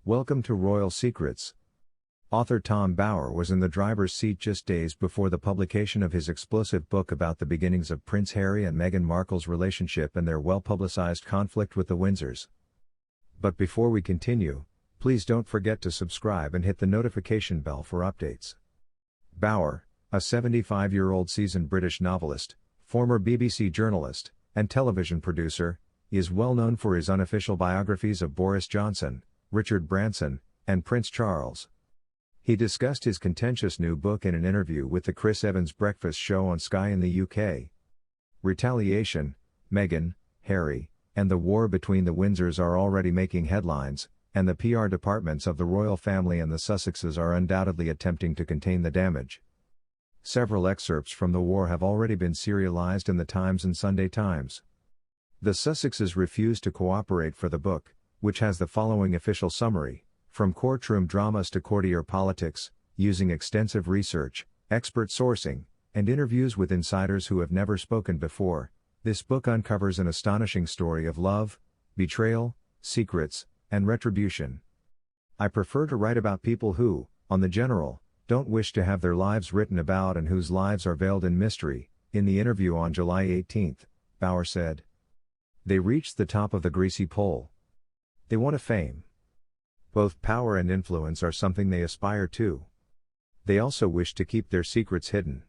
Welcome to Royal Secrets. Author Tom Bower was in the driver's seat just days before the publication of his explosive book about the beginnings of Prince Harry and Meghan Markle's relationship and their well-publicized conflict with the Windsors. But before we continue, please don't forget to subscribe and hit the notification bell for updates. Bower, a 75-year-old seasoned British novelist, former BBC journalist, and television producer, is well known for his unofficial biographies of Boris Johnson, Richard Branson, and Prince Charles. He discussed his contentious new book in an interview with the Chris Evans breakfast show on Sky in the UK. Retaliation, Meghan, Harry, and the war between the Windsors are already making headlines, and the PR departments of the royal family and the Sussexes are undoubtedly attempting to contain the damage. Several excerpts from the war have already been serialized in the Times and Sunday Times. The Sussexes refused to cooperate for the book, which has the following official summary: from courtroom dramas to courtier politics, using extensive research, expert sourcing, and interviews with insiders who have never spoken before, this book uncovers an astonishing story of love, betrayal, secrets, and retribution. I prefer to write about people who, on the general, don't wish to have their lives written about and whose lives are veiled in mystery. In the interview on July 18, Bower said, "They reached the top of the greasy pole. They want a fame. Both power and influence are something they aspire to. They also wish to keep their secrets hidden.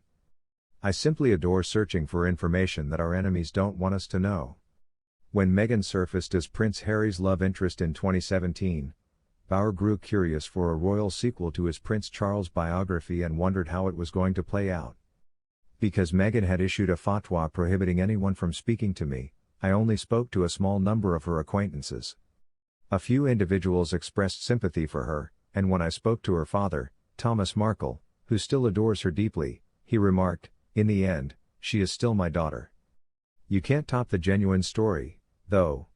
I simply adore searching for information that our enemies don't want us to know." When Meghan surfaced as Prince Harry's love interest in 2017, Bower grew curious for a royal sequel to his Prince Charles biography and wondered how it was going to play out. "Because Meghan had issued a fatwa prohibiting anyone from speaking to me, I only spoke to a small number of her acquaintances. A few individuals expressed sympathy for her, and when I spoke to her father, Thomas Markle, who still adores her deeply, he remarked, 'In the end, she is still my daughter.' You can't top the genuine story, though.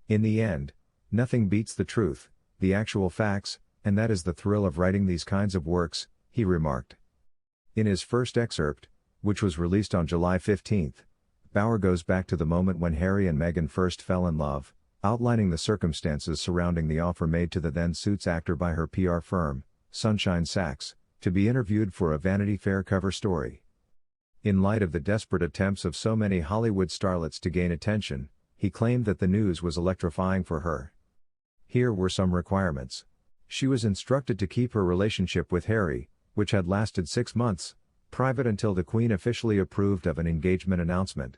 In the end, nothing beats the truth, the actual facts, and that is the thrill of writing these kinds of works," he remarked. In his first excerpt, which was released on July 15, Bower goes back to the moment when Harry and Meghan first fell in love, outlining the circumstances surrounding the offer made to the then Suits actor by her PR firm, Sunshine Sachs, to be interviewed for a Vanity Fair cover story. In light of the desperate attempts of so many Hollywood starlets to gain attention, he claimed that the news was electrifying for her. Here were some requirements. She was instructed to keep her relationship with Harry, which had lasted 6 months, private until the Queen officially approved of an engagement announcement.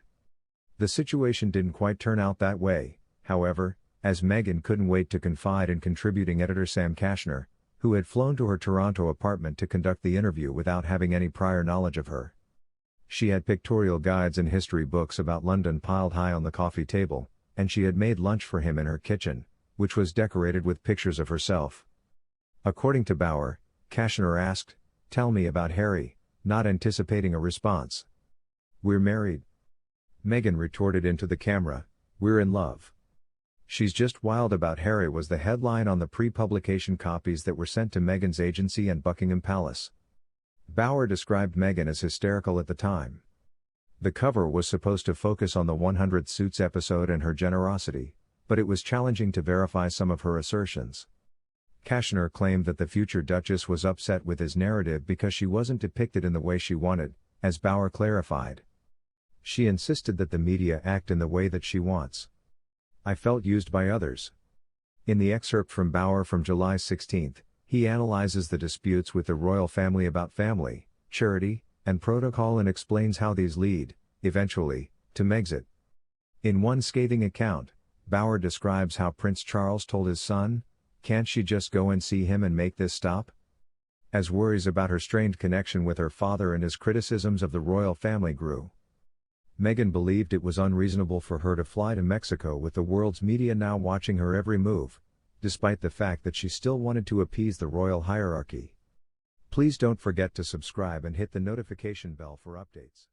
The situation didn't quite turn out that way, however, as Meghan couldn't wait to confide in contributing editor Sam Kashner, who had flown to her Toronto apartment to conduct the interview without having any prior knowledge of her. She had pictorial guides and history books about London piled high on the coffee table, and she had made lunch for him in her kitchen, which was decorated with pictures of herself. According to Bower, Kashner asked, "Tell me about Harry," not anticipating a response. "We're married." Meghan retorted into the camera, "We're in love." "She's just wild about Harry" was the headline on the pre-publication copies that were sent to Meghan's agency and Buckingham Palace. Bower described Meghan as hysterical at the time. The cover was supposed to focus on the 100th Suits episode and her generosity, but it was challenging to verify some of her assertions. Kashner claimed that the future Duchess was upset with his narrative because she wasn't depicted in the way she wanted, as Bower clarified. "She insisted that the media act in the way that she wants. I felt used by others." In the excerpt from Bower from July 16, he analyzes the disputes with the royal family about family, charity, and protocol and explains how these lead, eventually, to Megxit. In one scathing account, Bower describes how Prince Charles told his son, "Can't she just go and see him and make this stop?" As worries about her strained connection with her father and his criticisms of the royal family grew. Meghan believed it was unreasonable for her to fly to Mexico with the world's media now watching her every move, despite the fact that she still wanted to appease the royal hierarchy. Please don't forget to subscribe and hit the notification bell for updates.